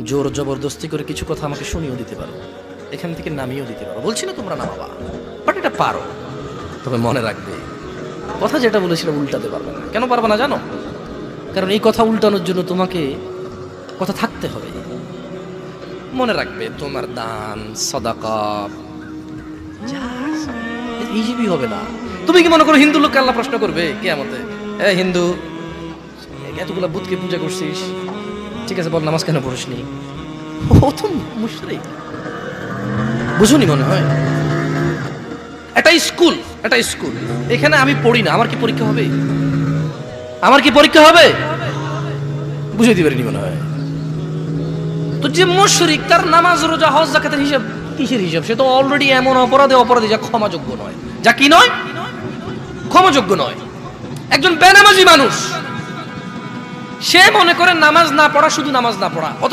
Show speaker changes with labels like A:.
A: জোর জবরদস্তি করে কিছু কথা আমাকে শুনিয়েও দিতে পারো, এখান থেকে নামিয়েও দিতে পারো, বলছি না তোমরা নামাবা, বাট এটা পারো। তবে মনে রাখবে, কথা যেটা বলেছিলাম উল্টাতে পারবে না। কেন পারবে না জানো? কারণ এই কথা উল্টানোর জন্য তোমাকে কথা থাকতে হবে। মনে রাখবে, তোমার দান সাদাকা ইজিবি হবে না। তুমি কি মনে করো হিন্দু লোককে আল্লাহ প্রশ্ন করবে কিয়ামতে, এ হিন্দু এতগুলা বুতকে পূজা করছিস, ঠিক আছে বল নামাজ কেন পড়িসনি? ও তো মুশরিক, বুঝুনি মনে হয়। এটা স্কুল, এটা স্কুল, এখানে আমি পড়ি না, আমার কি পরীক্ষা হবে? আমার কি পরীক্ষা হবে? বুঝে দিবেন মনে হয়। তো যে মুশরিক, তার নামাজ রোজা হজ যাকাতের হিসাব কিসের হিসাব? সে তো অলরেডি এমন অপরাধী যা ক্ষমাযোগ্য নয়, যা কি নয়, ক্ষমাযোগ্য নয়। একজন বেনামাজি মানুষ, সে মনে করে নামাজ না পড়া শুধু নামাজ না পড়া, অথচ